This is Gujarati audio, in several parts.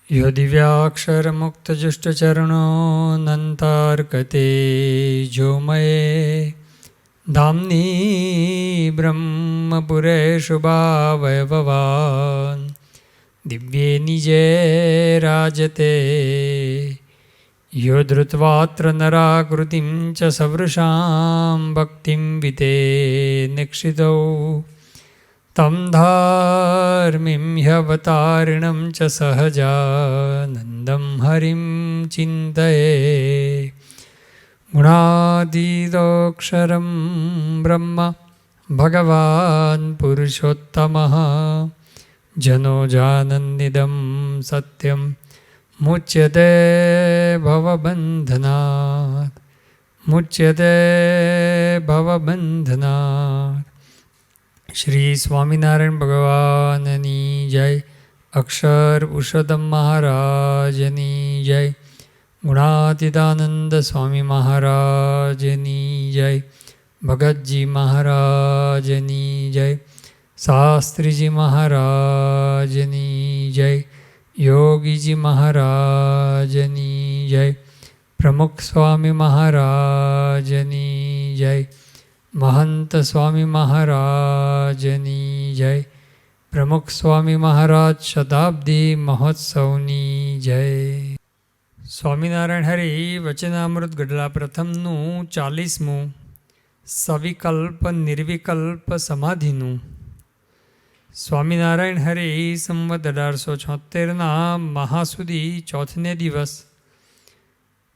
यो दिव्याक्षरमुक्तजुष्टचरणोऽनन्तार्कते जोमये धाम्नी ब्रह्मपुरेषु भावयभवान् दिव्ये निजे राजते यो धृत्वात्र नराकृतिं च सवृषां भक्तिं विते निक्षितौ तं धार्मिं ह्यवतारिणं च सहजानन्दं हरिं चिन्तये गुणातीतोऽक्षरं ब्रह्म भगवान् पुरुषोत्तमः जनो जानन्निदं सत्यं मुच्यते भवबन्धनात् श्री स्वामिनारायण भगवाननी जय। अक्षर पुरुषोत्तम महाराजनी जय। गुणातीतानंद स्वामी महाराजनी जय। भगतजी महाराजनी जय। शास्त्रीजी महाराजनी जय। योगीजी महाराजनी जय। प्रमुख स्वामी महाराजनी जय। महंत स्वामी महाराजनी जय। प्रमुख स्वामी महाराज शताब्दी महोत्सवनी जय। स्वामीनारायण हरि वचनामृत गढ़ला प्रथमनु 40मु सविकल्प निर्विकल्प समाधिनु। स्वामीनारायण हरि संवत 1876 महासुदी चौथने दिवस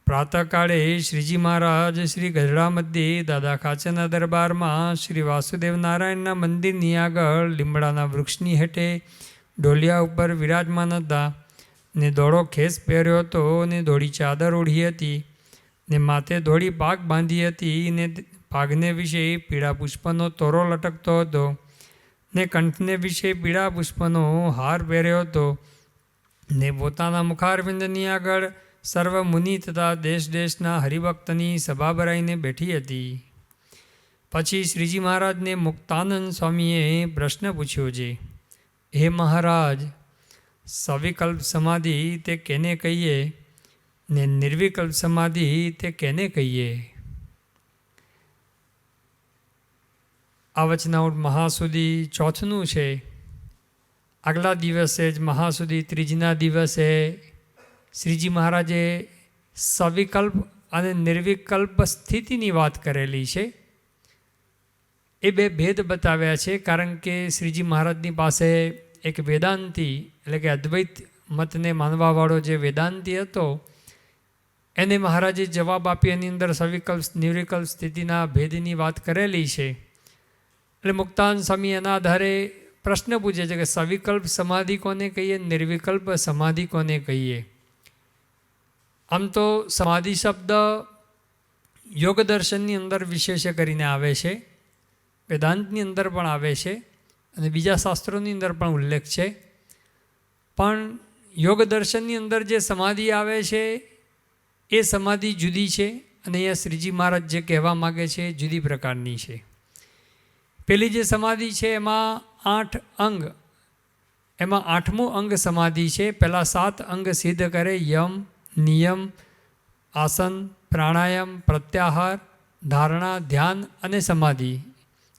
प्रातःकाळे श्रीजी महाराज श्री गढ़ड़ा मध्य दादा खाचरना दरबार में श्री वासुदेव नारायण मंदिर आगळ લીમડાના વૃક્ષની हेठे डोलिया पर विराजमान હતા ने धोळो खेस પહેર્યો હતો ने ધોળી ચાદર ઓઢી હતી ने माथे ધોળી પાગ બાંધી હતી ने પાગને વિશે પીળા પુષ્પનો તોરો લટકતો હતો ने કંઠને વિશે પીળા પુષ્પનો હાર પહેર્યો હતો ने પોતાના મુખારવિંદની આગળ सर्व मुनि तथा देश देशना हरिभक्तनी सभा भराईने बैठी हती। पछी श्रीजी महाराज ने मुक्तानंद स्वामीए प्रश्न पूछ्यो जे, हे महाराज, सविकल्प समाधि ते केने कहीए ने निर्विकल्प समाधि ते केने कहीए। आ वचनामृत महासुदी चौथनु छे। આગલા દિવસે જ મહાસુદી ત્રીજના દિવસે શ્રીજી મહારાજે સવિકલ્પ અને નિર્વિકલ્પ સ્થિતિની વાત કરેલી છે। એ બે ભેદ બતાવ્યા છે, કારણ કે શ્રીજી મહારાજની પાસે એક વેદાંતી એટલે કે અદ્વૈત મતને માનવાવાળો જે વેદાંતી હતો એને મહારાજે જવાબ આપી એની અંદર સવિકલ્પ નિર્વિકલ્પ સ્થિતિના ભેદની વાત કરેલી છે। એટલે મુક્તાનંદ સ્વામી એના આધારે પ્રશ્ન પૂછે છે કે સવિકલ્પ સમાધિ કોને કહીએ, નિર્વિકલ્પ સમાધિ કોને કહીએ। આમ તો સમાધિ શબ્દ યોગ દર્શનની અંદર વિશેષ કરીને આવે છે, વેદાંતની અંદર પણ આવે છે અને બીજા શાસ્ત્રોની અંદર પણ ઉલ્લેખ છે। પણ યોગ દર્શનની અંદર જે સમાધિ આવે છે એ સમાધિ જુદી છે અને અહીંયા શ્રીજી મહારાજ જે કહેવા માગે છે જુદી પ્રકારની છે। પેલી જે સમાધિ છે એમાં 8 અંગ, એમાં 8મું અંગ સમાધિ છે। પહેલાં 7 અંગ સિદ્ધ કરે, યમ, નિયમ, આસન, પ્રાણાયામ, પ્રત્યાહાર, ધારણા, ધ્યાન અને સમાધિ,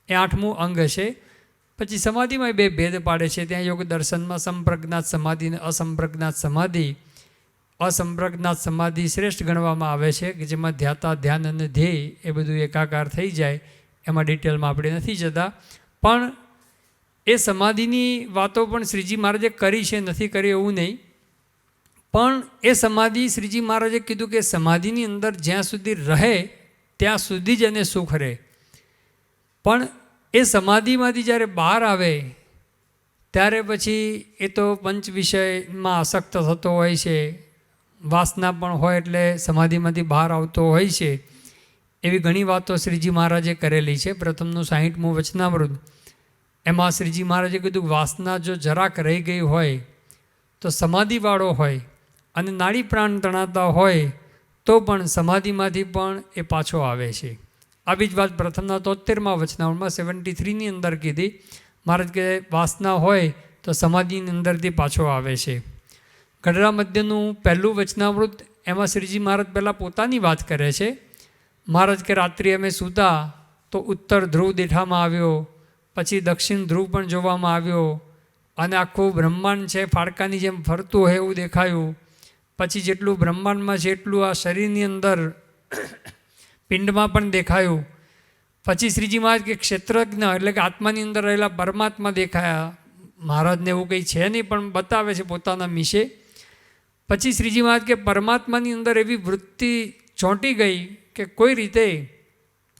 એ 8મું અંગ છે। પછી સમાધિમાં બે ભેદ પાડે છે ત્યાં યોગ દર્શનમાં, સંપ્રજ્ઞાત સમાધિ અને અસંપ્રજ્ઞાત સમાધિ। અસંપ્રજ્ઞાત સમાધિ શ્રેષ્ઠ ગણવામાં આવે છે કે જેમાં ધ્યાતા, ધ્યાન અને ધ્યેય એ બધું એકાકાર થઈ જાય। એમાં ડિટેલમાં આપણે નથી જતા, પણ એ સમાધિની વાતો પણ શ્રીજી મહારાજે કરી છે, નથી કરી એવું નહીં। પણ એ સમાધિ શ્રીજી મહારાજે કીધું કે સમાધિની અંદર જ્યાં સુધી રહે ત્યાં સુધી જ એને સુખ રહે, પણ એ સમાધિમાંથી જ્યારે બહાર આવે ત્યારે પછી એ તો પંચ વિષયમાં આસક્ત થતો હોય છે, વાસના પણ હોય એટલે સમાધિમાંથી બહાર આવતો હોય છે। એવી ઘણી વાતો શ્રીજી મહારાજે કરેલી છે। પ્રથમનું 60મું વચનામૃત એમાં શ્રીજી મહારાજે કીધું વાસના જો જરાક રહી ગઈ હોય તો સમાધિવાળો હોય અને નાડી પ્રાણ તણાતા હોય તો પણ સમાધિમાંથી પણ એ પાછો આવે છે। આવી જ વાત પ્રથમના 73મા વચનામૃતમાં 73ની અંદર કીધી। મહારાજ કે વાસના હોય તો સમાધિની અંદરથી પાછો આવે છે। ગઢડા મધ્યનું પહેલું વચનામૃત, એમાં શ્રીજી મહારાજ પહેલાં પોતાની વાત કરે છે. મહારાજ કે રાત્રિ અમે સૂતા તો ઉત્તર ધ્રુવ દેખાવામાં આવ્યો, પછી દક્ષિણ ધ્રુવ પણ જોવામાં આવ્યો, અને આખું બ્રહ્માંડ છે ફાડકાની જેમ ફરતું હોય એવું દેખાયું. પછી જેટલું બ્રહ્માંડમાં છે એટલું આ શરીરની અંદર પિંડમાં પણ દેખાયું. પછી શ્રીજી મહારાજ કે ક્ષેત્રજ્ઞ એટલે કે આત્માની અંદર રહેલા પરમાત્મા દેખાયા. મહારાજને એવું કંઈ છે નહીં, પણ બતાવે છે પોતાના મિશે. પછી શ્રીજી મહારાજ કે પરમાત્માની અંદર એવી વૃત્તિ ચોંટી ગઈ કે કોઈ રીતે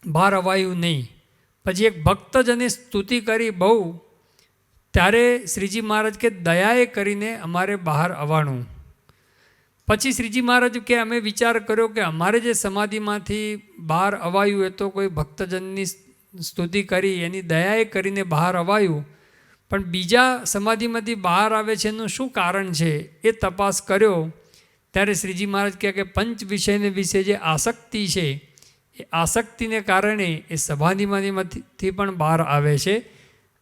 બહાર અવાયું નહીં. પછી એક ભક્તજને સ્તુતિ કરી બહુ, ત્યારે શ્રીજી મહારાજ કે દયાએ કરીને અમારે બહાર આવવાનું. પછી શ્રીજી મહારાજ કે અમે વિચાર કર્યો કે અમારે જે સમાધિમાંથી બહાર અવાયું એ તો કોઈ ભક્તજનની સ્તુતિ કરી, એની દયાએ કરીને બહાર અવાયું, પણ બીજા સમાધિમાંથી બહાર આવે છે એનું શું કારણ છે એ તપાસ કર્યો. ત્યારે શ્રીજી મહારાજ કહે કે પંચ વિષયને વિશે જે આસક્તિ છે એ આસક્તિને કારણે એ સમાધિમાંથી પણ બહાર આવે છે.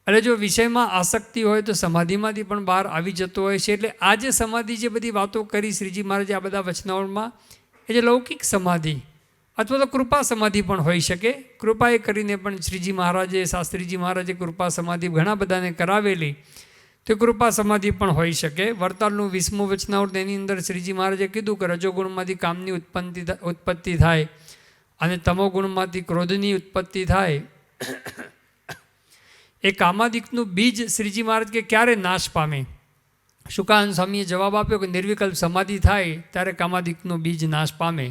એટલે જો વિષયમાં આસક્તિ હોય તો સમાધિમાંથી પણ બહાર આવી જતો હોય છે. એટલે આ જે સમાધિ જે બધી વાતો કરી શ્રીજી મહારાજે આ બધા વચનાવળમાં, એ જે લૌકિક સમાધિ અથવા તો કૃપા સમાધિ પણ હોઈ શકે. કૃપાએ કરીને પણ શ્રીજી મહારાજે, શાસ્ત્રીજી મહારાજે કૃપા સમાધિ ઘણા બધાને કરાવેલી, તો કૃપા સમાધિ પણ હોઈ શકે. વરતાલનું 20મું વચનાવૃત, એની અંદર શ્રીજી મહારાજે કીધું કે રજોગુણમાંથી કામની ઉત્પત્તિ થાય અને તમોગુણમાંથી ક્રોધની ઉત્પત્તિ થાય. એ કામાદિકનું બીજ શ્રીજી મહારાજ કે ક્યારે નાશ પામે? શુકાનંદ સ્વામીએ જવાબ આપ્યો કે નિર્વિકલ્પ સમાધિ થાય ત્યારે કામાદિકનું બીજ નાશ પામે.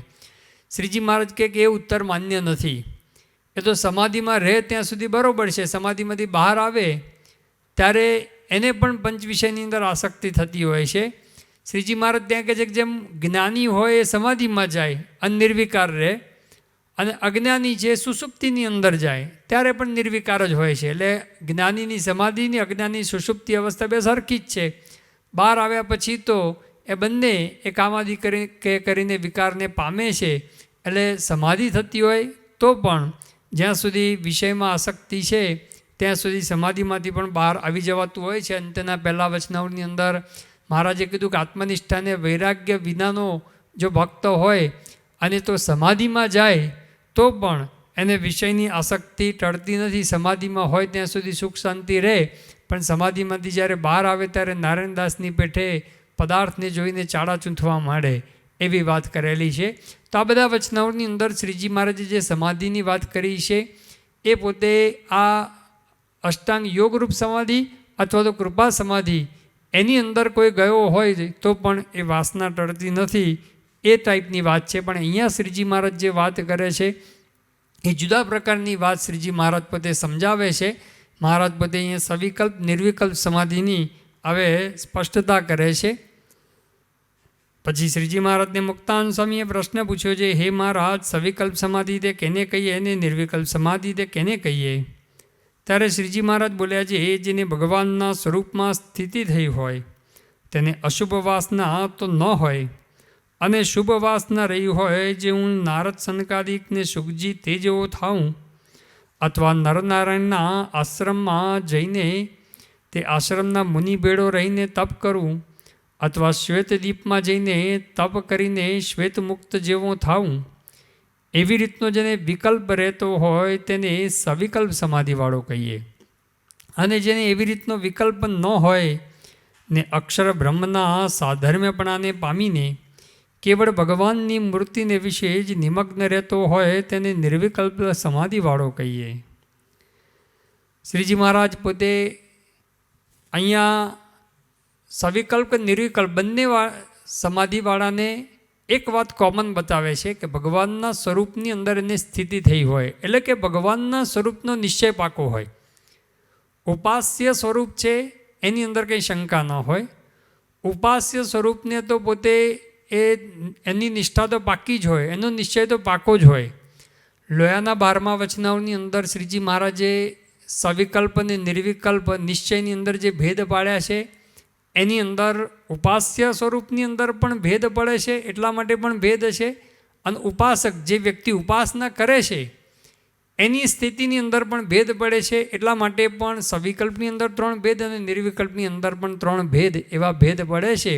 શ્રીજી મહારાજ કે એ ઉત્તર માન્ય નથી. એ તો સમાધિમાં રહે ત્યાં સુધી બરાબર છે, સમાધિમાંથી બહાર આવે ત્યારે એને પણ પંચ વિષયની અંદર આસક્તિ થતી હોય છે. શ્રીજી મહારાજ ત્યાં કહે છે કે જેમ જ્ઞાની હોય એ સમાધિમાં જાય અને નિર્વિકાર રહે, અને અજ્ઞાની છે સુષુપ્તિની અંદર જાય ત્યારે પણ નિર્વિકાર જ હોય છે. એટલે જ્ઞાનીની સમાધિની, અજ્ઞાની સુષુપ્તિ અવસ્થા બે સરખી જ છે. બહાર આવ્યા પછી તો એ બંને એ કામાદિ કરીને વિકારને પામે છે. એટલે સમાધિ થતી હોય તો પણ જ્યાં સુધી વિષયમાં આસક્તિ છે ત્યાં સુધી સમાધિમાંથી પણ બહાર આવી જવાતું હોય છે. અને તેના પહેલાં વચનાવળની અંદર મહારાજે કીધું કે આત્મનિષ્ઠાને વૈરાગ્ય વિનાનો જો ભક્ત હોય અને તો સમાધિમાં જાય તો પણ એને વિષયની આસક્તિ ટળતી નથી. સમાધિમાં હોય ત્યાં સુધી સુખ શાંતિ રહે, પણ સમાધિમાંથી જ્યારે બહાર આવે ત્યારે નારાયણદાસની પેઠે પદાર્થને જોઈને ચાળા ચૂંથવા માંડે, એવી વાત કરેલી છે. તો આ બધા વચનાવળની અંદર શ્રીજી મહારાજે જે સમાધિની વાત કરી છે એ પોતે આ અષ્ટાંગ યોગરૂપ સમાધિ અથવા તો કૃપા સમાધિ એની અંદર કોઈ ગયો હોય તો પણ એ વાસના ટળતી નથી, એ ટાઈપની વાત છે. પણ અહીંયા શ્રીજી મહારાજ જે વાત કરે છે એ જુદા પ્રકારની વાત શ્રીજી મહારાજ પોતે સમજાવે છે. મહારાજ પોતે અહીંયા સવિકલ્પ નિર્વિકલ્પ સમાધિની હવે સ્પષ્ટતા કરે છે. પછી શ્રીજી મહારાજને મુક્તાનંદ સ્વામીએ પ્રશ્ન પૂછ્યો છે, હે મહારાજ, સવિકલ્પ સમાધિ તે કેને કહીએ અને નિર્વિકલ્પ સમાધિ તે કેને કહીએ? ત્યારે શ્રીજી મહારાજ બોલ્યા છે, એ જેને ભગવાનના સ્વરૂપમાં સ્થિતિ થઈ હોય તેને અશુભ વાસના તો ન હોય, અને શુભ વાસના રહી હોય, જે હું નારદ સનકાદિકને સુખજી તે જેવો થાઉં, અથવા નરનારાયણના આશ્રમમાં જઈને તે આશ્રમના મુનિભેળો રહીને તપ કરું, અથવા શ્વેતદીપમાં જઈને તપ કરીને શ્વેતમુક્ત જેવો થાઉં, એવી રીતનો જેને વિકલ્પ રહેતો હોય તેને સવિકલ્પ સમાધિવાળો કહીએ. અને જેને એવી રીતનો વિકલ્પ ન હોય ને અક્ષર બ્રહ્મના સાધર્મ્યપણાને પામીને કેવળ ભગવાનની મૂર્તિને વિશે જ નિમગ્ન રહેતો હોય તેને નિર્વિકલ્પ સમાધિવાળો કહીએ. શ્રીજી મહારાજ પોતે અહીંયા સવિકલ્પ નિર્વિકલ્પ બંને સમાધિવાળાને એક વાત કોમન બતાવે છે કે ભગવાનના સ્વરૂપની અંદર એની સ્થિતિ થઈ હોય, એટલે કે ભગવાનના સ્વરૂપનો નિશ્ચય પાકો હોય. ઉપાસ્ય સ્વરૂપ છે એની અંદર કંઈ શંકા ન હોય. ઉપાસ્ય સ્વરૂપને તો પોતે એની નિષ્ઠા તો પાકી જ હોય, એનો નિશ્ચય તો પાકો જ હોય. લોયાના 12મા વચનાવળની અંદર શ્રીજી મહારાજે સવિકલ્પ અને નિર્વિકલ્પ નિશ્ચયની અંદર જે ભેદ પાડ્યા છે એની અંદર ઉપાસ્ય સ્વરૂપની અંદર પણ ભેદ પડે છે, એટલા માટે પણ ભેદ છે. અને ઉપાસક જે વ્યક્તિ ઉપાસના કરે છે એની સ્થિતિની અંદર પણ ભેદ પડે છે, એટલા માટે પણ સવિકલ્પની અંદર 3 ભેદ અને નિર્વિકલ્પની અંદર પણ 3 ભેદ, એવા ભેદ પડે છે.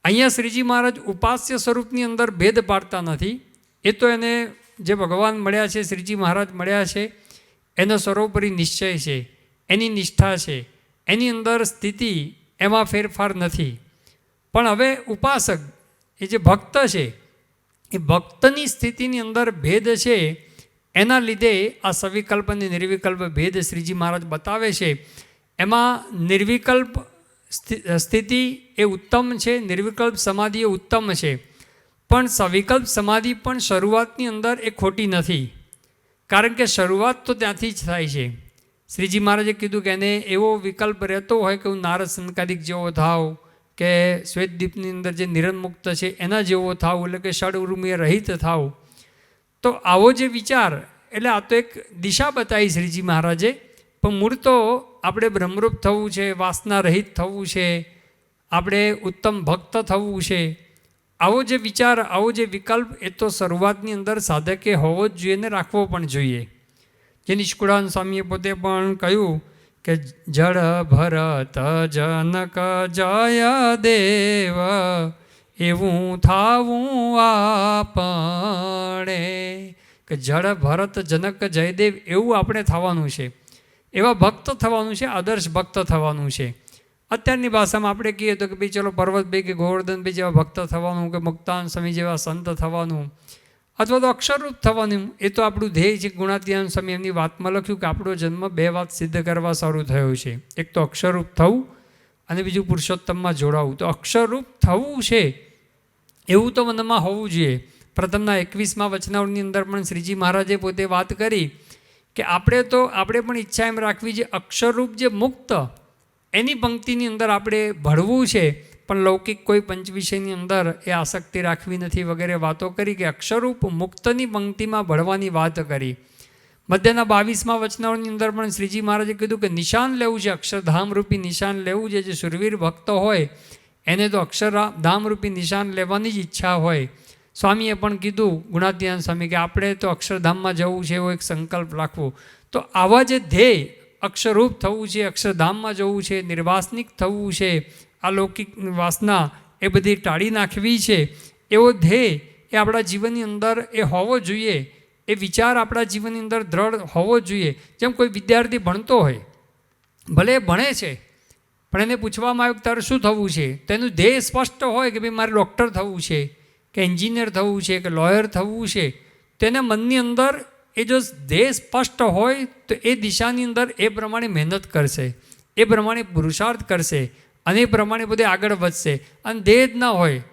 અહીંયા શ્રીજી મહારાજ ઉપાસ્ય સ્વરૂપની અંદર ભેદ પાડતા નથી. એ તો એને જે ભગવાન મળ્યા છે, શ્રીજી મહારાજ મળ્યા છે, એનો સર્વોપરી નિશ્ચય છે, એની નિષ્ઠા છે, એની અંદર સ્થિતિ, એમાં ફેરફાર નથી. પણ હવે ઉપાસક એ જે ભક્ત છે, એ ભક્તની સ્થિતિની અંદર ભેદ છે. એના લીધે આ સવિકલ્પ અને નિર્વિકલ્પ ભેદ શ્રીજી મહારાજ બતાવે છે. એમાં નિર્વિકલ્પ સ્થિતિ એ ઉત્તમ છે, નિર્વિકલ્પ સમાધિ એ ઉત્તમ છે. પણ સવિકલ્પ સમાધિ પણ શરૂઆતની અંદર એ ખોટી નથી, કારણ કે શરૂઆત તો ત્યાંથી જ થાય છે. શ્રીજી મહારાજે કીધું કે એને એવો વિકલ્પ રહેતો હોય કે હું નારદ સંકાદિક જેવો થાવ, કે શ્વેતદીપની અંદર જે નિરંમુક્ત છે એના જેવો થાવ, એટલે કે ષડઉર્મિય રહિત થાવ. તો આવો જે વિચાર, એટલે આ તો એક દિશા બતાવી શ્રીજી મહારાજે. પણ મૂળ તો આપણે બ્રહ્મરૂપ થવું છે, વાસના રહિત થવું છે, આપણે ઉત્તમ ભક્ત થવું છે. આવો જે વિચાર, આવો જે વિકલ્પ, એ તો શરૂઆતની અંદર સાધકે હોવો જ જોઈએ ને રાખવો પણ જોઈએ. જે નિષ્કુળાનંદ સ્વામીએ પોતે પણ કહ્યું કે જળ ભરત જનક જય દેવ, એવું થાવું આપણે. કે જળ ભરત જનક જયદેવ એવું આપણે થવાનું છે, એવા ભક્ત થવાનું છે, આદર્શ ભક્ત થવાનું છે. અત્યારની ભાષામાં આપણે કહીએ તો કે ભાઈ ચલો પર્વતભાઈ કે ગોવર્ધનભાઈ જેવા ભક્ત થવાનું, કે મુક્તાન સ્વામી જેવા સંત થવાનું, અથવા તો અક્ષરરૂપ થવાનું. એ તો આપણું ધ્યેય છે. ગુણાતીતાનંદ સ્વામી એમની વાતમાં લખ્યું કે આપણો જન્મ બે વાત સિદ્ધ કરવા શરૂ થયો છે. એક તો અક્ષરરૂપ થવું અને બીજું પુરુષોત્તમમાં જોડાવું. તો અક્ષરરૂપ થવું છે એવું તો મનમાં હોવું જોઈએ. પ્રથમના 21મા વચનાવળની અંદર પણ શ્રીજી મહારાજે પોતે વાત કરી કે આપણે પણ ઈચ્છા એમ રાખવી છે અક્ષરરૂપ જે મુક્ત એની પંક્તિની અંદર આપણે ભળવું છે, પણ લૌકિક કોઈ પંચવિષયની અંદર એ આસક્તિ રાખવી નથી વગેરે વાતો કરી. કે અક્ષરરૂપ મુક્તની પંક્તિમાં ભળવાની વાત કરી. મધ્યના 22મા વચનાવળની અંદર પણ શ્રીજી મહારાજે કીધું કે નિશાન લેવું છે, અક્ષરધામરૂપી નિશાન લેવું છે. જે સુરવીર ભક્ત હોય એને તો અક્ષરધામરૂપી નિશાન લેવાની જ ઈચ્છા હોય. સ્વામીએ પણ કીધું, ગુણાતીતાનંદ સ્વામી, કે આપણે તો અક્ષરધામમાં જવું છે એવો એક સંકલ્પ રાખવો. તો આવા જે ધ્યેય, અક્ષરરૂપ થવું છે, અક્ષરધામમાં જવું છે, નિર્વાસનિક થવું છે, અલૌકિક વાસના એ બધી ટાળી નાખવી છે, એવો ધ્યેય એ આપણા જીવનની અંદર એ હોવો જોઈએ. એ વિચાર આપણા જીવનની અંદર દ્રઢ હોવો જોઈએ. જેમ કોઈ વિદ્યાર્થી ભણતો હોય, ભલે એ ભણે છે, પણ એને પૂછવામાં આવ્યું કે તારે શું થવું છે, તેનું ધ્યેય સ્પષ્ટ હોય કે ભાઈ મારે ડૉક્ટર થવું છે, કે એન્જિનિયર થવું છે, કે લોયર થવું છે. તેને મનની અંદર એ જો ધ્યેય સ્પષ્ટ હોય તો એ દિશાની અંદર એ પ્રમાણે મહેનત કરશે, એ પ્રમાણે પુરુષાર્થ કરશે અને એ પ્રમાણે બધે આગળ વધશે. અને ધ્યેય જ ના હોય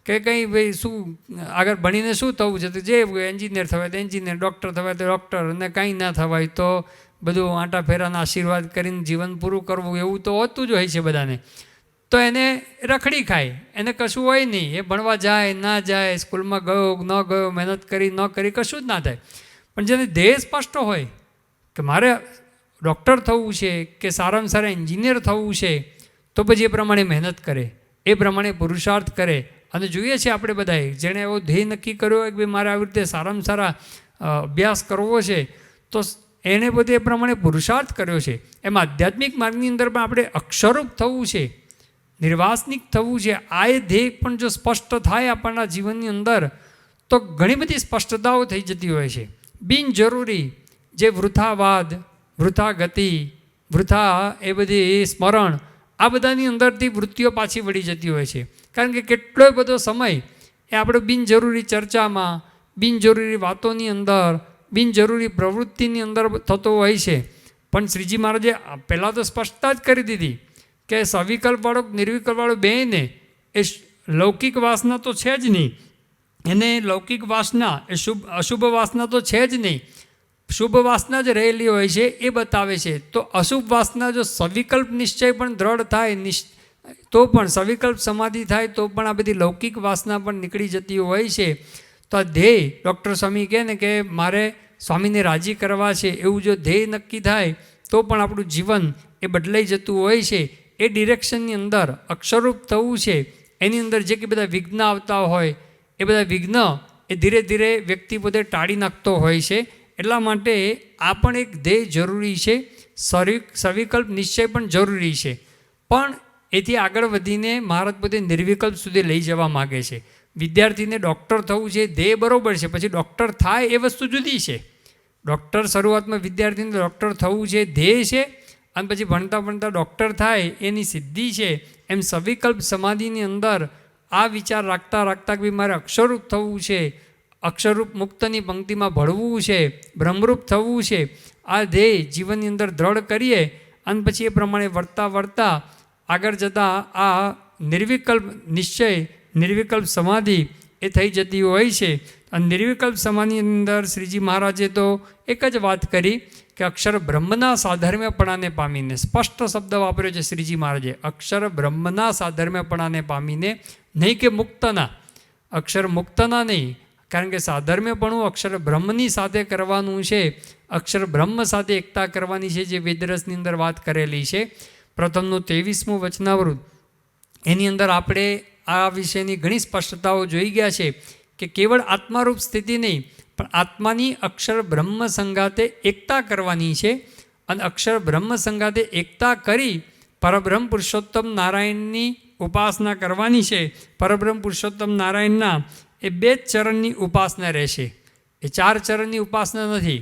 કે કંઈ ભાઈ શું આગળ ભણીને શું થવું છે, તો જે એન્જિનિયર થવાય તો એન્જિનિયર, ડૉક્ટર થવાય તો ડૉક્ટર, અને કંઈ ના થવાય તો બધું આંટા ફેરાના આશીર્વાદ કરીને જીવન પૂરું કરવું, એવું તો હોતું જ હોય છે બધાને. તો એને રખડી ખાય, એને કશું હોય નહીં. એ ભણવા જાય ના જાય, સ્કૂલમાં ગયો ન ગયો, મહેનત કરી ન કરી, કશું જ ના થાય. પણ જેને ધ્યેય સ્પષ્ટ હોય કે મારે ડૉક્ટર થવું છે, કે સારામાં સારા એન્જિનિયર થવું છે, તો પછી એ પ્રમાણે મહેનત કરે, એ પ્રમાણે પુરુષાર્થ કરે. અને જોઈએ છીએ આપણે બધાએ, જેણે એવો ધ્યેય નક્કી કર્યો હોય કે ભાઈ મારે આવી રીતે સારામાં સારા અભ્યાસ કરવો છે, તો એણે બધે એ પ્રમાણે પુરુષાર્થ કર્યો છે. એમાં આધ્યાત્મિક માર્ગની અંદર પણ આપણે અક્ષરરૂપ થવું છે, નિર્વાસનિક થવું છે. આ એ ધ્યેય પણ જો સ્પષ્ટ થાય આપણના જીવનની અંદર, તો ઘણી બધી સ્પષ્ટતાઓ થઈ જતી હોય છે. બિનજરૂરી જે વૃથાવાદ, વૃથા ગતિ, વૃથા એ બધી સ્મરણ, આ બધાની અંદરથી વૃત્તિઓ પાછી વળી જતી હોય છે. કારણ કે કેટલોય બધો સમય એ આપણો બિનજરૂરી ચર્ચામાં, બિનજરૂરી વાતોની અંદર, બિનજરૂરી પ્રવૃત્તિની અંદર થતો હોય છે. પણ શ્રીજી મહારાજે પહેલાં તો સ્પષ્ટતા જ કરી દીધી કે સવિકલ્પવાળો નિર્વિકલ્પવાળો બેને એ લૌકિક વાસના તો છે જ નહીં, એને લૌકિક વાસના એ અશુભ વાસના તો છે જ નહીં, શુભ વાસના જ રહેલી હોય છે એ બતાવે છે. તો અશુભ વાસના જો સવિકલ્પ નિશ્ચય પણ દ્રઢ થાય, તો પણ સવિકલ્પ સમાધિ થાય, તો પણ આ બધી લૌકિક વાસના પણ નીકળી જતી હોય છે. તો આ ધ્યેય, ડૉક્ટર સ્વામી કહે ને કે મારે સ્વામીને રાજી કરવા છે, એવું જો ધ્યેય નક્કી થાય તો પણ આપણું જીવન એ બદલાઈ જતું હોય છે. એ ડિરેક્શનની અંદર અક્ષરરૂપ થવું છે. એની અંદર જે કે બધા વિઘ્ન આવતા હોય, એ બધા વિઘ્ન એ ધીરે ધીરે વ્યક્તિ પોતે ટાળી નાખતો હોય છે. એટલા માટે આ પણ એક ધ્યેય જરૂરી છે, સવિકલ્પ નિશ્ચય પણ જરૂરી છે. પણ એથી આગળ વધીને મહારાજ પોતે નિર્વિકલ્પ સુધી લઈ જવા માગે છે. વિદ્યાર્થીને ડૉક્ટર થવું છે ધ્યેય બરાબર છે, પછી ડૉક્ટર થાય એ વસ્તુ જુદી છે. ડૉક્ટર શરૂઆતમાં વિદ્યાર્થીને ડૉક્ટર થવું છે ધ્યેય છે, અને પછી ભણતા ભણતા ડૉક્ટર થાય એની સિદ્ધિ છે. એમ સવિકલ્પ સમાધિની અંદર આ વિચાર રાખતા રાખતા કે મારે અક્ષરરૂપ થવું છે, અક્ષરરૂપ મુક્તની પંક્તિમાં ભળવું છે, બ્રહ્મરૂપ થવું છે, આ ધ્યેય જીવનની અંદર દ્રઢ કરીએ અને પછી એ પ્રમાણે વર્તા વર્તા આગળ જતાં આ નિર્વિકલ્પ નિશ્ચય, નિર્વિકલ્પ સમાધિ એ થઈ જતી હોય છે. અને નિર્વિકલ્પ સમાધિની અંદર શ્રીજી મહારાજે તો એક જ વાત કરી કે અક્ષર બ્રહ્મના સાધર્મ્યપણાને પામીને, સ્પષ્ટ શબ્દ વાપર્યો છે શ્રીજી મહારાજે, અક્ષર બ્રહ્મના સાધર્મ્યપણાને પામીને, નહીં કે મુક્તના, અક્ષર મુક્તના નહીં. કારણ કે સાધર્મ્યપણું અક્ષર બ્રહ્મની સાથે કરવાનું છે, અક્ષર બ્રહ્મ સાથે એકતા કરવાની છે, જે વેદરસની અંદર વાત કરેલી છે. પ્રથમનું 23મું વચનાવૃત, એની અંદર આપણે આ વિષયની ઘણી સ્પષ્ટતાઓ જોઈ ગયા છે કે કેવળ આત્મારૂપ સ્થિતિ નહીં, પણ આત્માની અક્ષર બ્રહ્મ સંગાતે એકતા કરવાની છે. અને અક્ષર બ્રહ્મ સંગાતે એકતા કરી પરબ્રહ્મ પુરુષોત્તમ નારાયણની ઉપાસના કરવાની છે. પરબ્રહ્મ પુરુષોત્તમ નારાયણના એ 2 જ ચરણની ઉપાસના રહેશે, એ 4 ચરણની ઉપાસના નથી.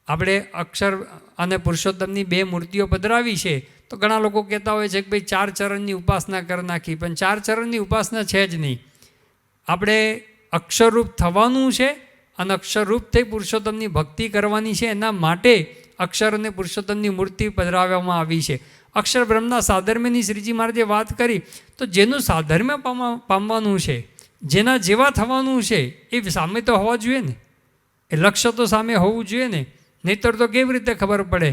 આપણે અક્ષર અને પુરુષોત્તમની 2 મૂર્તિઓ પધરાવી છે, તો ઘણા લોકો કહેતા હોય છે કે ભાઈ 4 ચરણની ઉપાસના કરી નાખી, પણ 4 ચરણની ઉપાસના છે જ નહીં. આપણે અક્ષરરૂપ થવાનું છે અને અક્ષરરૂપ થઈ પુરુષોત્તમની ભક્તિ કરવાની છે. એના માટે અક્ષર અને પુરુષોત્તમની મૂર્તિ પધરાવવામાં આવી છે. અક્ષર બ્રહ્મના સાધર્મ્યની શ્રીજી મહારાજે વાત કરી, તો જેનું સાધર્મ્ય પામવાનું છે, જેના જેવા થવાનું છે, એ સામે તો હોવા જોઈએ ને, એ લક્ષ્ય તો સામે હોવું જોઈએ ને, નહીંતર તો કેવી રીતે ખબર પડે.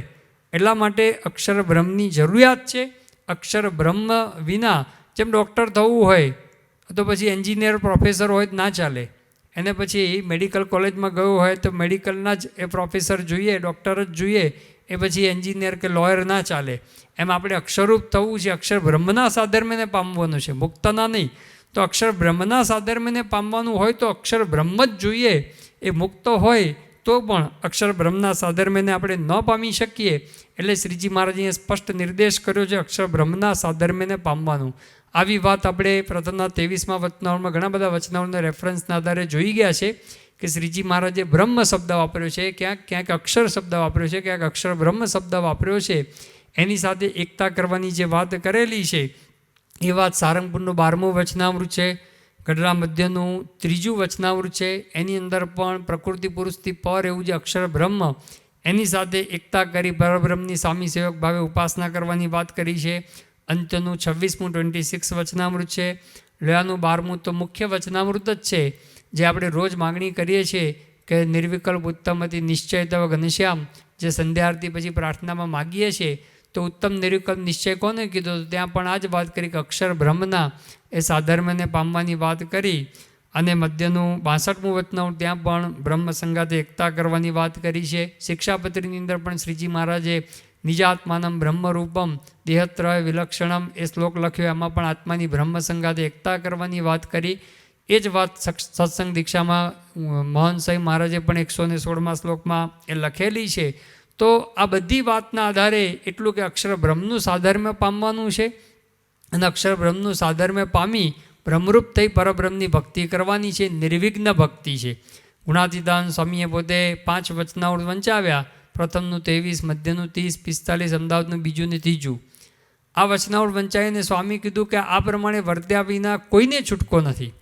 એટલા માટે અક્ષર બ્રહ્મની જરૂરિયાત છે. અક્ષર બ્રહ્મ વિના, જેમ ડૉક્ટર થવું હોય તો પછી એન્જિનિયર પ્રોફેસર હોય તો ના ચાલે, એને પછી મેડિકલ કોલેજમાં ગયો હોય તો મેડિકલના જ એ પ્રોફેસર જોઈએ, ડૉક્ટર જ જોઈએ, એ પછી એન્જિનિયર કે લોયર ના ચાલે. એમ આપણે અક્ષરરૂપ થવું છે, અક્ષર બ્રહ્મના સાધર્મ્યને પામવાનું છે, મુક્તના નહીં. તો અક્ષર બ્રહ્મના સાધર્મ્યને પામવાનું હોય તો અક્ષર બ્રહ્મ જ જોઈએ. એ મુક્ત હોય તો પણ અક્ષર બ્રહ્મના સાધર્મ્યને આપણે ન પામી શકીએ. એટલે શ્રીજી મહારાજે સ્પષ્ટ નિર્દેશ કર્યો છે અક્ષર બ્રહ્મના સાધર્મ્યને પામવાનું. આવી વાત આપણે પ્રથમના 23મા વચનાવળમાં ઘણા બધા વચનાવળના રેફરન્સના આધારે જોઈ ગયા છે કે શ્રીજી મહારાજે બ્રહ્મ શબ્દ વાપર્યો છે, ક્યાંક અક્ષર શબ્દ વાપર્યો છે, ક્યાંક અક્ષર બ્રહ્મ શબ્દ વાપર્યો છે. એની સાથે એકતા કરવાની જે વાત કરેલી છે એ વાત સારંગપુરનું 12મું વચનામૃત છે, ગઢડા મધ્યનું 3જું વચનામૃત છે. એની અંદર પણ પ્રકૃતિ પુરુષથી પર એવું જે અક્ષર બ્રહ્મ, એની સાથે એકતા કરી પરબ્રહ્મની સ્વામી સેવક ભાવે ઉપાસના કરવાની વાત કરી છે. અંત્યનું 26મું 26 વચનામૃત છે. લોયાનું 12મું તો મુખ્ય વચનામૃત જ છે, જે આપણે રોજ માગણી કરીએ છીએ કે નિર્વિકલ્પ ઉત્તમથી નિશ્ચય તવ ઘનશ્યામ, જે સંધ્યા આરતી પછી પ્રાર્થનામાં માગીએ છીએ. તો ઉત્તમ નિર્વિકલ્પ નિશ્ચય કોને કીધો? તો ત્યાં પણ આ જ વાત કરી કે અક્ષર બ્રહ્મના એ સાધર્મ્યને પામવાની વાત કરી. અને મધ્યનું 62મું વચનામૃત, ત્યાં પણ બ્રહ્મ સંગાતે એકતા કરવાની વાત કરી છે. શિક્ષાપત્રીની અંદર પણ શ્રીજી મહારાજે નિજાત્માનમ બ્રહ્મરૂપમ દેહત્રય વિલક્ષણમ એ શ્લોક લખ્યો, એમાં પણ આત્માની બ્રહ્મ સંગાતે એકતા કરવાની વાત કરી. એ જ વાત સત્સંગ દીક્ષામાં મોહન સાંઈ મહારાજે પણ 116મા શ્લોકમાં એ લખેલી છે. તો આ બધી વાતના આધારે એટલું કે અક્ષર બ્રહ્મનું સાધર્મ્ય પામવાનું છે, અને અક્ષર બ્રહ્મનું સાધર્મ્ય પામી બ્રહ્મરૂપ થઈ પરબ્રહ્મની ભક્તિ કરવાની છે. નિર્વિઘ્ન ભક્તિ છે. ગુણાતીતાન સ્વામીએ પોતે 5 વચનાવૃત વંચાવ્યા, પ્રથમનું 23, મધ્યનું 30, 45, અમદાવાદનું 2 ને 3. આ વચનાવૃત વંચાવીને સ્વામી કીધું કે આ પ્રમાણે વર્ત્યા વિના કોઈને છૂટકો નથી.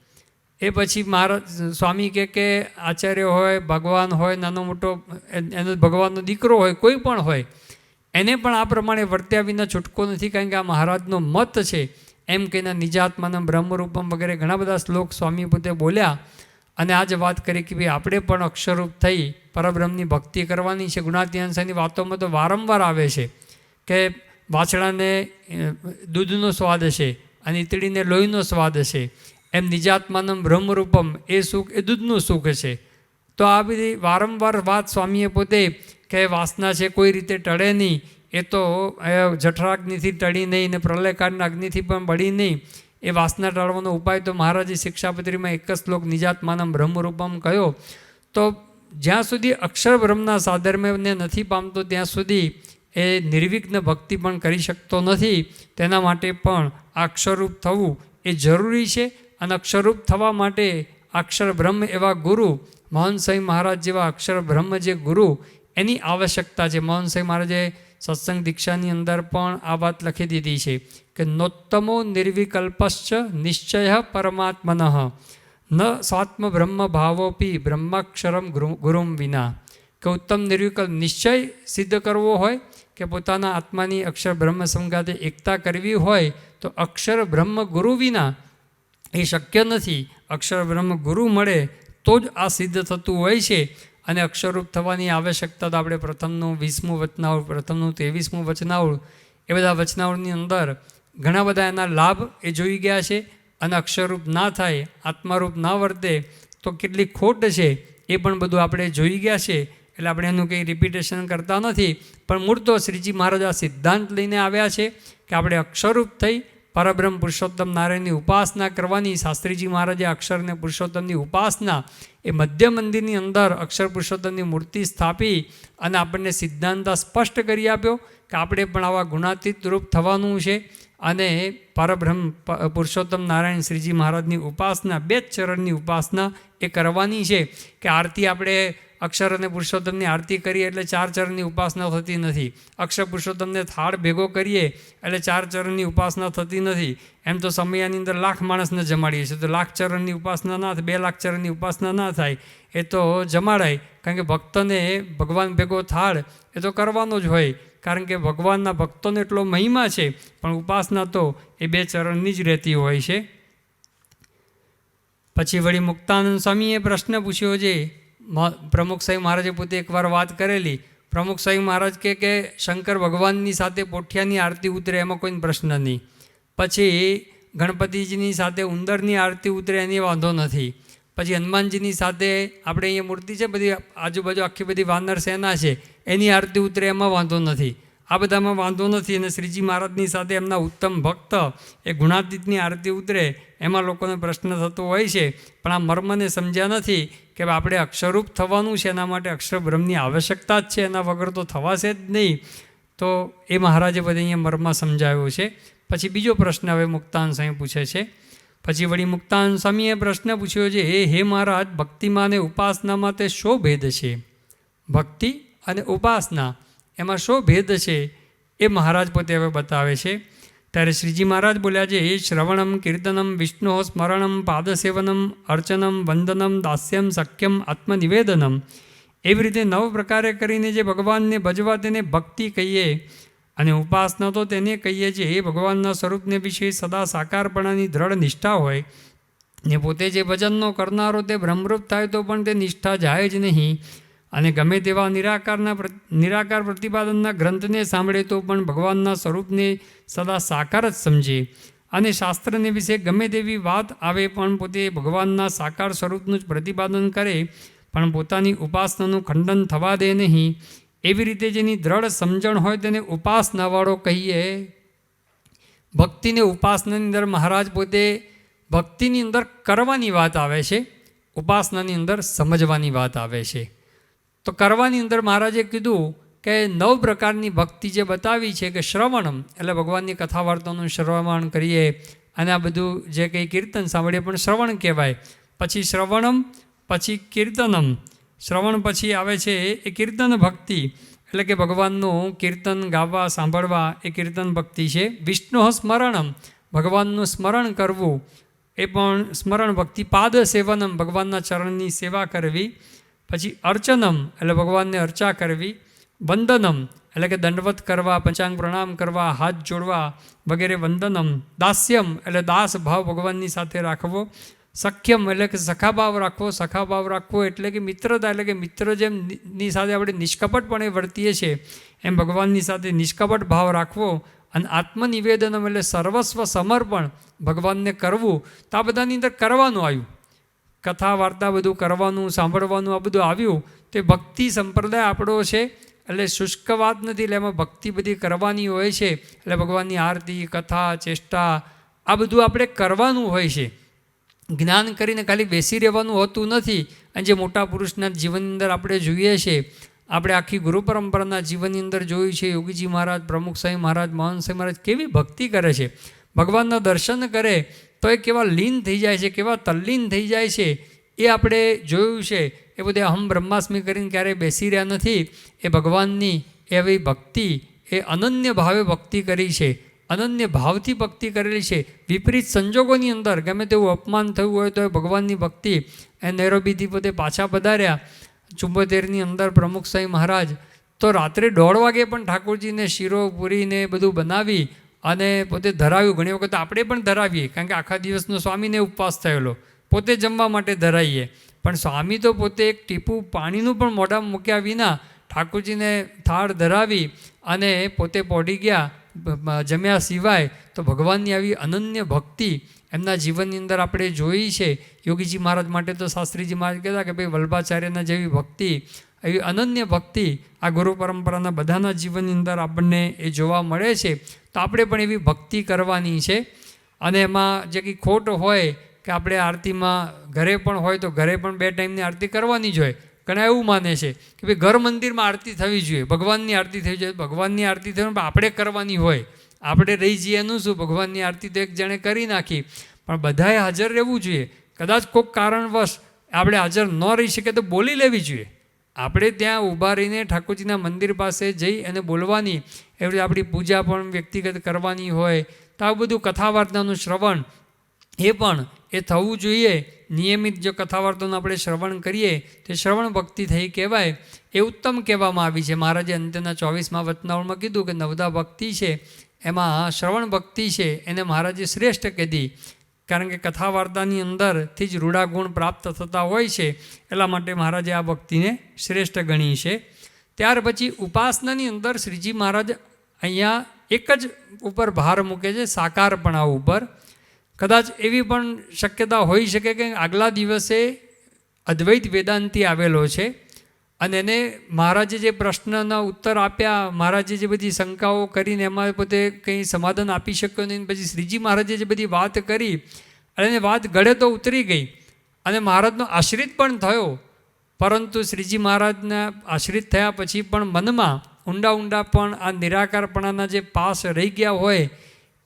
એ પછી મારા સ્વામી કે આચાર્ય હોય, ભગવાન હોય, નાનો મોટો એનો ભગવાનનો દીકરો હોય, કોઈ પણ હોય, એને પણ આ પ્રમાણે વર્ત્યા વિના છૂટકો નથી. કારણ કે આ મહારાજનો મત છે. એમ કહીને નિજાત્માનમ બ્રહ્મરૂપમ વગેરે ઘણા બધા શ્લોક સ્વામી પોતે બોલ્યા. અને આ જ વાત કરી કે ભાઈ આપણે પણ અક્ષરરૂપ થઈ પરબ્રહ્મની ભક્તિ કરવાની છે. ગુણાતીતાંશની વાતોમાં તો વારંવાર આવે છે કે વાછડાને દૂધનો સ્વાદ હશે અને ઈતળીને લોહીનો સ્વાદ હશે, એમ નિજાત્માનમ બ્રહ્મરૂપમ એ સુખ એ દૂધનું સુખ છે. તો આ બધી વારંવાર વાત સ્વામીએ પોતે કે વાસના છે કોઈ રીતે ટળે નહીં, એ તો જઠરાગ્નિથી ટળી નહીં ને પ્રલયકાળના અગ્નિથી પણ બળી નહીં. એ વાસના ટાળવાનો ઉપાય તો મહારાજે શિક્ષાપત્રીમાં એક જ શ્લોક નિજાત્માનમ બ્રહ્મરૂપમ કહ્યો. તો જ્યાં સુધી અક્ષર બ્રહ્મના સાધર્મ્યને નથી પામતો ત્યાં સુધી એ નિર્વિઘ્ન ભક્તિ પણ કરી શકતો નથી. તેના માટે પણ આ અક્ષરરૂપ થવું એ જરૂરી છે. અને અક્ષરરૂપ થવા માટે અક્ષર બ્રહ્મ એવા ગુરુ, મોહન સ્વામી મહારાજ જેવા અક્ષર બ્રહ્મ જે ગુરુ, એની આવશ્યકતા છે. મોહન સ્વામી મહારાજે સત્સંગ દીક્ષાની અંદર પણ આ વાત લખી દીધી છે કે નોત્તમો નિર્વિકલ્પશ્ચ નિશ્ચય પરમાત્મન ન સ્વાત્મ બ્રહ્મ ભાવોપી બ્રહ્માક્ષરમ ગુરુમ વિના. કે ઉત્તમ નિર્વિકલ્પ નિશ્ચય સિદ્ધ કરવો હોય કે પોતાના આત્માની અક્ષર બ્રહ્મ સંગાતે એકતા કરવી હોય તો અક્ષર બ્રહ્મ ગુરુ વિના એ શક્ય નથી. અક્ષર બ્રહ્મ ગુરુ મળે તો જ આ સિદ્ધ થતું હોય છે. અને અક્ષરરૂપ થવાની આવશ્યકતા તો આપણે પ્રથમનું 20મું વચનાવળ, પ્રથમનું 23મું વચનાવળ, એ બધા વચનાવળની અંદર ઘણા બધા એના લાભ એ જોઈ ગયા છે. અને અક્ષરરૂપ ના થાય, આત્મારૂપ ના વર્તે તો કેટલી ખોટ છે એ પણ બધું આપણે જોઈ ગયા છે. એટલે આપણે એનું કંઈ રિપીટેશન કરતા નથી. પણ મૂળ તો શ્રીજી મહારાજ આ સિદ્ધાંત લઈને આવ્યા છે કે આપણે અક્ષરરૂપ થઈ પરબ્રહ્મ પુરુષોત્તમ નારાયણની ઉપાસના કરવાની. શાસ્ત્રીજી મહારાજે અક્ષર અને પુરુષોત્તમની ઉપાસના એ મધ્ય મંદિરની અંદર અક્ષર પુરુષોત્તમની મૂર્તિ સ્થાપી અને આપણને સિદ્ધાંત સ્પષ્ટ કરી આપ્યો કે આપણે પણ આવા ગુણાતીત રૂપ થવાનું છે. અને પરબ્રહ્મ પુરુષોત્તમ નારાયણ શ્રીજી મહારાજની ઉપાસના, 2 ચરણની ઉપાસના એ કરવાની છે. કે આરતી આપણે અક્ષર અને પુરુષોત્તમની આરતી કરીએ એટલે 4 ચરણની ઉપાસના થતી નથી. અક્ષર પુરુષોત્તમને થાળ ભેગો કરીએ એટલે 4 ચરણની ઉપાસના થતી નથી. એમ તો સમયાની અંદર 1,00,000 માણસને જમાડીએ છીએ તો 1,00,000 ચરણની ઉપાસના ના થાય, 2,00,000 ચરણની ઉપાસના ના થાય. એ તો જમાડાય, કારણ કે ભક્તને ભગવાન ભેગો થાળ એ તો કરવાનો જ હોય. કારણ કે ભગવાનના ભક્તોનો એટલો મહિમા છે. પણ ઉપાસના તો એ 2 ચરણની જ રહેતી હોય છે. પછી વળી મુક્તાનંદ સ્વામીએ પ્રશ્ન પૂછ્યો છે. પ્રમુખ સાહેબ મહારાજે પોતે એકવાર વાત કરેલી. પ્રમુખ સાહેબ મહારાજ કે શંકર ભગવાનની સાથે પોઠિયાની આરતી ઉતરે એમાં કોઈ પ્રશ્ન નહીં. પછી ગણપતિજીની સાથે ઉંદરની આરતી ઉતરે એની વાંધો નથી. પછી હનુમાનજીની સાથે આપણે અહીંયા મૂર્તિ છે બધી આજુબાજુ આખી બધી વાનર સેના છે એની આરતી ઉતરે એમાં વાંધો નથી. આ બધામાં વાંધો નથી. અને શ્રીજી મહારાજની સાથે એમના ઉત્તમ ભક્ત એ ગુણાતીતની આરતી ઉતરે એમાં લોકોને પ્રશ્ન થતો હોય છે. પણ આ મર્મને સમજ્યા નથી કે આપણે અક્ષરરૂપ થવાનું છે, એના માટે અક્ષર બ્રહ્મની આવશ્યકતા જ છે, એના વગર તો થવાશે જ નહીં. તો એ મહારાજે બધે અહીંયા મર્મ સમજાવ્યો છે. પછી બીજો પ્રશ્ન હવે મુક્તાનંદ સ્વામી પૂછે છે. પછી વળી મુક્તાનંદ સ્વામીએ પ્રશ્ન પૂછ્યો છે, હે મહારાજ, ભક્તિમાં અને ઉપાસનામાં તે શો ભેદ છે? ભક્તિ અને ઉપાસના એમાં શો ભેદ છે એ મહારાજ પોતે હવે બતાવે છે. ત્યારે શ્રીજી મહારાજ બોલ્યા છે, હે શ્રવણમ કીર્તનમ વિષ્ણુ સ્મરણમ પાદસેવનમ અર્ચનમ વંદનમ દાસ્યમ સખ્યમ આત્મનિવેદનમ. એવી રીતે 9 પ્રકારે કરીને જે ભગવાનને ભજવા તેને ભક્તિ કહીએ. અને ઉપાસના તો તેને કહીએ છીએ એ ભગવાનના સ્વરૂપને વિશે સદા સાકારપણાની દ્રઢ નિષ્ઠા હોય ને પોતે જે ભજનનો કરનારો તે બ્રહ્મરૂપ થાય તો પણ તે નિષ્ઠા જાય જ નહીં. અને ગમે તેવા નિરાકાર પ્રતિપાદનના ગ્રંથને સાંભળે તો પણ ભગવાનના સ્વરૂપને સદા સાકાર જ સમજે. અને શાસ્ત્રને વિશે ગમે તેવી વાત આવે પણ પોતે ભગવાનના સાકાર સ્વરૂપનું જ પ્રતિપાદન કરે, પણ પોતાની ઉપાસનાનું ખંડન થવા દે નહીં. એવી રીતે જેની દ્રઢ સમજણ હોય તેને ઉપાસનાવાળો કહીએ. ભક્તિને ઉપાસનાની અંદર મહારાજ પોતે ભક્તિની અંદર કરવાની વાત આવે છે, ઉપાસનાની અંદર સમજવાની વાત આવે છે. તો કરવાની અંદર મહારાજે કીધું કે 9 પ્રકારની ભક્તિ જે બતાવી છે કે શ્રવણમ એટલે ભગવાનની કથા વાર્તાનું શ્રવણ કરીએ અને આ બધું જે કંઈ કીર્તન સાંભળીએ પણ શ્રવણ કહેવાય. પછી શ્રવણમ, પછી કીર્તનમ. શ્રવણ પછી આવે છે એ કીર્તન ભક્તિ, એટલે કે ભગવાનનું કીર્તન ગાવા સાંભળવા એ કીર્તન ભક્તિ છે. વિષ્ણુ સ્મરણમ, ભગવાનનું સ્મરણ કરવું એ પણ સ્મરણ ભક્તિ. પાદ સેવનમ, ભગવાનના ચરણની સેવા કરવી. પછી અર્ચનમ એટલે ભગવાનને અર્ચા કરવી. વંદનમ એટલે કે દંડવત કરવા, પંચાંગ પ્રણામ કરવા, હાથ જોડવા વગેરે વંદનમ. દાસ્યમ એટલે દાસ ભાવ ભગવાનની સાથે રાખવો. સખ્યમ એટલે કે સખાભાવ રાખવો. સખાભાવ રાખવો એટલે કે મિત્રતા, એટલે કે મિત્ર જેમની સાથે આપણે નિષ્કપટપણે વર્તીએ છીએ એમ ભગવાનની સાથે નિષ્કપટ ભાવ રાખવો. અને આત્મનિવેદનમ એટલે સર્વસ્વ સમર્પણ ભગવાનને કરવું. તો આ બધાની અંદર કરવાનું આવ્યું, કથા વાર્તા બધું કરવાનું, સાંભળવાનું આ બધું આવ્યું. તો ભક્તિ સંપ્રદાય આપણો છે, એટલે શુષ્ક વાત નથી. એટલે એમાં ભક્તિ બધી કરવાની હોય છે. એટલે ભગવાનની આરતી, કથા, ચેષ્ટા આ બધું આપણે કરવાનું હોય છે. જ્ઞાન કરીને ખાલી બેસી રહેવાનું હોતું નથી. અને જે મોટા પુરુષના જીવનની અંદર આપણે જોઈએ છીએ, આપણે આખી ગુરુ પરંપરાના જીવનની અંદર જોયું છે, યોગીજી મહારાજ, પ્રમુખ સ્વામી મહારાજ, મોહન સ્વામી મહારાજ કેવી ભક્તિ કરે છે. ભગવાનના દર્શન કરે તો એ કેવા લીન થઈ જાય છે, કેવા તલ્લીન થઈ જાય છે, એ આપણે જોયું છે. એ બધે અહમ બ્રહ્માસ્મિ કરીને ક્યારેય બેસી રહ્યા નથી. એ ભગવાનની એવી ભક્તિ, એ અનન્ય ભાવે ભક્તિ કરી છે, અનન્ય ભાવથી ભક્તિ કરેલી છે. વિપરીત સંજોગોની અંદર ગમે તેવું અપમાન થયું હોય તો એ ભગવાનની ભક્તિ. એ નૈરોબીથી પોતે પાછા પધાર્યા 74ની અંદર પ્રમુખ સાંઈ મહારાજ, તો રાત્રે 1:30 વાગે પણ ઠાકોરજીને શીરો પૂરીને બધું બનાવી અને પોતે ધરાવ્યું. ઘણી વખત આપણે પણ ધરાવીએ, કારણ કે આખા દિવસનો સ્વામીને ઉપવાસ થયેલો, પોતે જમવા માટે ધરાવીએ. પણ સ્વામી તો પોતે એક ટીપું પાણીનું પણ મોઢામાં મૂક્યા વિના ઠાકોરજીને થાળ ધરાવી અને પોતે પહોંચી ગયા જમ્યા સિવાય. તો ભગવાનની આવી અનન્ય ભક્તિ એમના જીવનની અંદર આપણે જોઈ છે. યોગીજી મહારાજ માટે તો શાસ્ત્રીજી મહારાજ કહેતા કે ભાઈ વલ્ભાચાર્યના જેવી ભક્તિ, એવી અનન્ય ભક્તિ આ ગુરુ પરંપરાના બધાના જીવનની અંદર આપણને એ જોવા મળે છે. તો આપણે પણ એવી ભક્તિ કરવાની છે. અને એમાં જે કંઈ ખોટ હોય કે આપણે આરતીમાં ઘરે પણ હોય તો ઘરે પણ 2 ટાઈમની આરતી કરવાની જ હોય. ઘણા એવું માને છે કે ભાઈ ઘર મંદિરમાં આરતી થવી જોઈએ, ભગવાનની આરતી થવી જોઈએ. ભગવાનની આરતી થવી પણ આપણે કરવાની હોય. આપણે રહી જઈએ એનું શું, ભગવાનની આરતી તો એક જણે કરી નાખી, પણ બધાએ હાજર રહેવું જોઈએ. કદાચ કોઈક કારણવશ આપણે હાજર ન રહી શકીએ તો બોલી લેવી જોઈએ. આપણે ત્યાં ઊભા રહીને ઠાકોરજીના મંદિર પાસે જઈ અને બોલવાની. એવી રીતે આપણી પૂજા પણ વ્યક્તિગત કરવાની હોય. તો આવું બધું કથા વાર્તાનું શ્રવણ એ પણ એ થવું જોઈએ. નિયમિત જો કથા વાર્તાનું આપણે શ્રવણ કરીએ તે શ્રવણ ભક્તિ થઈ કહેવાય. એ ઉત્તમ કહેવામાં આવી છે. મહારાજે અંત્યના 24મા વચનાવળમાં કીધું કે નવદા ભક્તિ છે એમાં શ્રવણ ભક્તિ છે એને મહારાજે શ્રેષ્ઠ કીધી. કારણ કે કથા વાર્તાની અંદરથી જ રૂડા ગુણ પ્રાપ્ત થતા હોય છે, એટલા માટે મહારાજે આ ભક્તિને શ્રેષ્ઠ ગણી છે. ત્યાર પછી ઉપાસનાની અંદર શ્રીજી મહારાજ અહીંયા એક જ ઉપર ભાર મૂકે છે, સાકારપણા ઉપર. કદાચ એવી પણ શક્યતા હોઈ શકે કે આગલા દિવસે અદ્વૈત વેદાંતિ આવેલો છે અને એને મહારાજે જે પ્રશ્નના ઉત્તર આપ્યા, મહારાજે જે બધી શંકાઓ કરીને એમાં પોતે કંઈ સમાધાન આપી શક્યો નહીં. પછી શ્રીજી મહારાજે જે બધી વાત કરી અને એને વાત ગળે તો ઉતરી ગઈ અને મહારાજનો આશ્રિત પણ થયો. પરંતુ શ્રીજી મહારાજના આશ્રિત થયા પછી પણ મનમાં ઊંડા પણ આ નિરાકારપણાના જે પાસ રહી ગયા હોય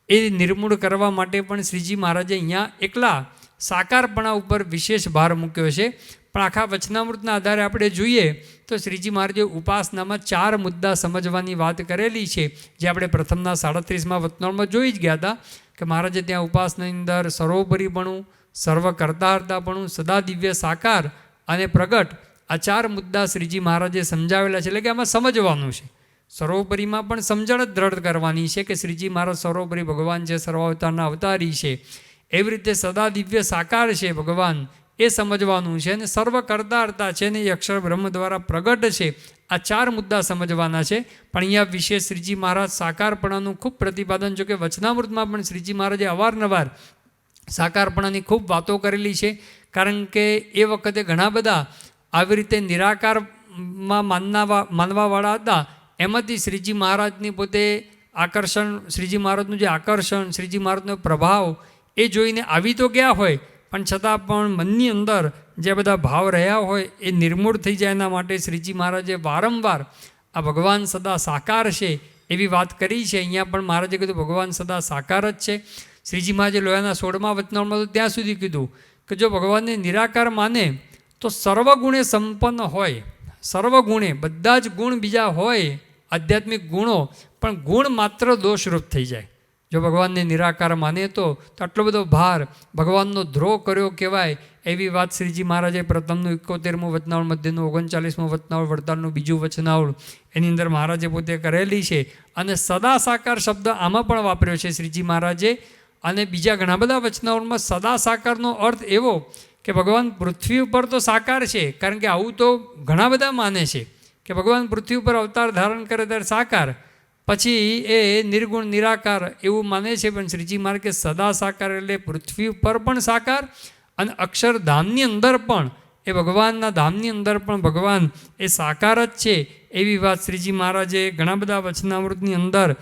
એ નિર્મૂળ કરવા માટે પણ શ્રીજી મહારાજે અહીંયા એકલા સાકારપણા ઉપર વિશેષ ભાર મૂક્યો છે. પણ આખા વચનામૃતના આધારે આપણે જોઈએ તો શ્રીજી મહારાજે ઉપાસનામાં 4 મુદ્દા સમજવાની વાત કરેલી છે, જે આપણે પ્રથમના 37મા વચનામૃતમાં જોઈ જ ગયા હતા કે મહારાજે ત્યાં ઉપાસનાની અંદર સર્વોપરીપણું, સર્વકર્તાહર્તાપણું, સદા દિવ્ય સાકાર અને પ્રગટ, આ 4 મુદ્દા શ્રીજી મહારાજે સમજાવેલા છે. એટલે કે આમાં સમજવાનું છે. સર્વોપરીમાં પણ સમજણ જ દ્રઢ કરવાની છે કે શ્રીજી મહારાજ સર્વોપરી ભગવાન છે, સર્વાવતારના અવતારી છે. એવી રીતે સદા દિવ્ય સાકાર છે ભગવાન, એ સમજવાનું છે. અને સર્વ કર્તાહર્તા છે ને એ અક્ષર બ્રહ્મ દ્વારા પ્રગટ છે. આ 4 મુદ્દા સમજવાના છે. પણ અહીંયા વિશેષ શ્રીજી મહારાજ સાકારપણાનું ખૂબ પ્રતિપાદન, જો કે વચનામૃતમાં પણ શ્રીજી મહારાજે અવારનવાર સાકારપણાની ખૂબ વાતો કરેલી છે. કારણ કે એ વખતે ઘણા બધા આવી રીતે નિરાકારમાં માનવાવાળા હતા. એમાંથી શ્રીજી મહારાજની પોતે આકર્ષણ, શ્રીજી મહારાજનું જે આકર્ષણ, શ્રીજી મહારાજનો પ્રભાવ એ જોઈને આવી તો ગયા હોય, પણ છતાં પણ મનની અંદર જે બધા ભાવ રહ્યા હોય એ નિર્મૂળ થઈ જાય. એના માટે શ્રીજી મહારાજે વારંવાર આ ભગવાન સદા સાકાર છે એવી વાત કરી છે. અહીંયા પણ મહારાજે કીધું ભગવાન સદા સાકાર જ છે. શ્રીજી મહારાજે લોયાના 16મા વચનામૃતમાં તો ત્યાં સુધી કીધું કે જો ભગવાનને નિરાકાર માને તો સર્વગુણે સંપન્ન હોય. સર્વગુણે બધા જ ગુણ બીજા હોય, આધ્યાત્મિક ગુણો, પણ ગુણ માત્ર દોષરૂપ થઈ જાય. જો ભગવાનને નિરાકાર માને તો આટલો બધો ભાર ભગવાનનો દ્રોહ કર્યો કહેવાય. એવી વાત શ્રીજી મહારાજે પ્રથમનું 71મું વચનાવળ, મધ્યનું 39મું વચનાવળ, વડતાલનું 2જું વચનાવળ એની અંદર મહારાજે પોતે કરેલી છે. અને સદા સાકાર શબ્દ આમાં પણ વાપર્યો છે શ્રીજી મહારાજે. અને બીજા ઘણા બધા વચનાવળમાં સદા સાકારનો અર્થ એવો કે ભગવાન પૃથ્વી ઉપર તો સાકાર છે, કારણ કે આવું તો ઘણા બધા માને છે કે ભગવાન પૃથ્વી ઉપર અવતાર ધારણ કરે ત્યારે સાકાર, પછી એ નિર્ગુણ નિરાકાર એવું માને છે. પણ શ્રીજી મહારાજ કે સદા સાકાર એટલે પૃથ્વી ઉપર પણ સાકાર અને અક્ષરધામની અંદર પણ, એ ભગવાનના ધામની અંદર પણ ભગવાન એ સાકાર જ છે. એવી વાત શ્રીજી મહારાજે ઘણા બધા વચનામૃતની અંદર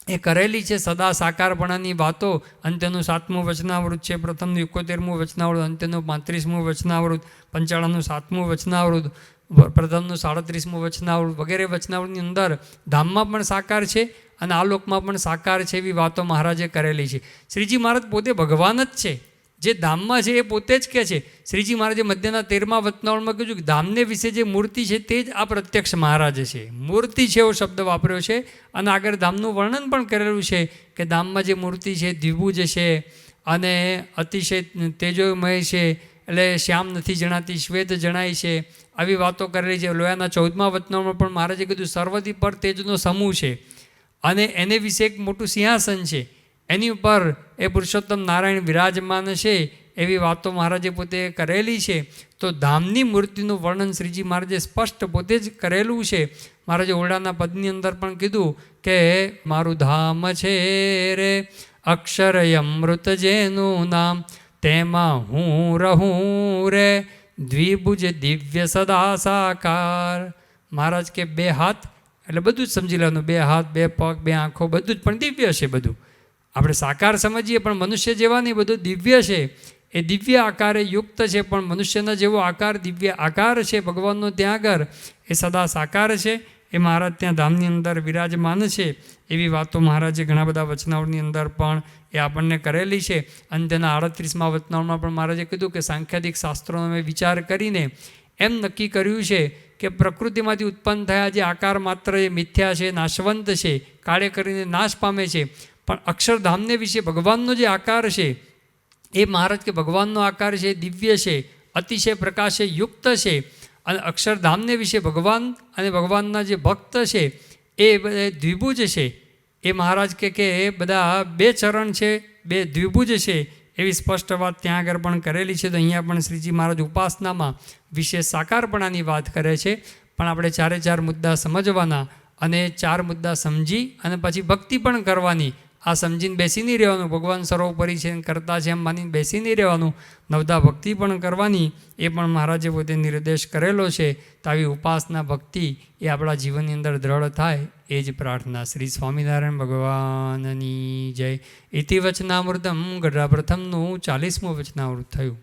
એ કરેલી છે. સદા સાકારપણાની વાતો અંત્યનું 7મું વચનાવૃત છે, પ્રથમનું 71મું વચનાવૃત, અંત્યનું 35મું વચનાવૃત, પંચાળાનું 7મું વચનાવૃત, પ્રથમનું 37મું વચનાવૃત વગેરે વચનાવૃતની અંદર ધામમાં પણ સાકાર છે અને આ લોકમાં પણ સાકાર છે એવી વાતો મહારાજે કરેલી છે. શ્રીજી મહારાજ પોતે ભગવાન જ છે, જે ધામમાં છે એ પોતે જ કહે છે. શ્રીજી મહારાજે મધ્યના 13મા વચનાવૃતમાં કહ્યું કે ધામને વિશે જે મૂર્તિ છે તે જ આ પ્રત્યક્ષ મહારાજ છે. મૂર્તિ છે એવો શબ્દ વાપર્યો છે અને આગળ ધામનું વર્ણન પણ કરેલું છે કે ધામમાં જે મૂર્તિ છે દ્વિભુજ છે અને અતિશય તેજોમય છે, એટલે શ્યામ નથી જણાતી, શ્વેત જણાય છે, આવી વાતો કરેલી છે. લોયાના 14મા વચનાવૃતમાં પણ મહારાજે કીધું સર્વથી પર તેજનો સમૂહ છે અને એને વિશે એક મોટું સિંહાસન છે, એની ઉપર એ પુરુષોત્તમ નારાયણ વિરાજમાન છે, એવી વાતો મહારાજે પોતે કરેલી છે. તો ધામની મૂર્તિનું વર્ણન શ્રીજી મહારાજે સ્પષ્ટ પોતે જ કરેલું છે. મહારાજે ઓરડાના પદની અંદર પણ કીધું કે મારું ધામ છે રે અક્ષર અમૃત જેનું નામ, તેમાં હું રહું રે દ્વિભુજ દિવ્ય સદા સાકાર. મહારાજ કે બે હાથ એટલે બધું જ સમજી લેવાનું, બે હાથ, બે પગ, બે આંખો, બધું જ પણ દિવ્ય છે. બધું આપણે સાકાર સમજીએ પણ મનુષ્ય જેવા નહીં, બધું દિવ્ય છે. એ દિવ્ય આકારે યુક્ત છે, પણ મનુષ્યના જેવો આકાર દિવ્ય આકાર છે ભગવાનનો ત્યાં આગળ, એ સદા સાકાર છે. એ મહારાજ ત્યાં ધામની અંદર વિરાજમાન છે. એવી વાતો મહારાજે ઘણા બધા વચનાવળની અંદર પણ એ આપણને કરેલી છે. અને તેના 38મા વચનાવળમાં પણ મહારાજે કીધું કે સાંખ્યાદિક શાસ્ત્રોનો મેં વિચાર કરીને એમ નક્કી કર્યું છે કે પ્રકૃતિમાંથી ઉત્પન્ન થયા જે આકાર માત્ર એ મિથ્યા છે, નાશવંત છે, કાળે કરીને નાશ પામે છે. પણ અક્ષરધામને વિશે ભગવાનનો જે આકાર છે એ મહારાજ કે ભગવાનનો આકાર છે દિવ્ય છે, અતિશય પ્રકાશે યુક્ત છે. અને અક્ષરધામને વિશે ભગવાન અને ભગવાનના જે ભક્ત છે એ દ્વિભુજ છે. એ મહારાજ કે એ બધા બે ચરણ છે, બે દ્વિભુજ છે, એવી સ્પષ્ટ વાત ત્યાં આગળ પણ કરેલી છે. તો અહીંયા પણ શ્રીજી મહારાજ ઉપાસનામાં વિશેષ સાકારપણાની વાત કરે છે. પણ આપણે ચારે ચાર મુદ્દા સમજવાના અને ચાર મુદ્દા સમજી અને પછી ભક્તિ પણ કરવાની. આ સમજીને બેસી નહીં રહેવાનું, ભગવાન સર્વોપરી છે કરતા છે એમ માનીને બેસી નહીં રહેવાનું, નવદા ભક્તિ પણ કરવાની. એ પણ મહારાજે પોતે નિર્દેશ કરેલો છે. તો આવી ઉપાસના ભક્તિ એ આપણા જીવનની અંદર દ્રઢ થાય એ જ પ્રાર્થના. શ્રી સ્વામિનારાયણ ભગવાનની જય. ઇતિ વચનામૃતમ ગઢડા પ્રથમનું 40મું વચનામૃત થયું.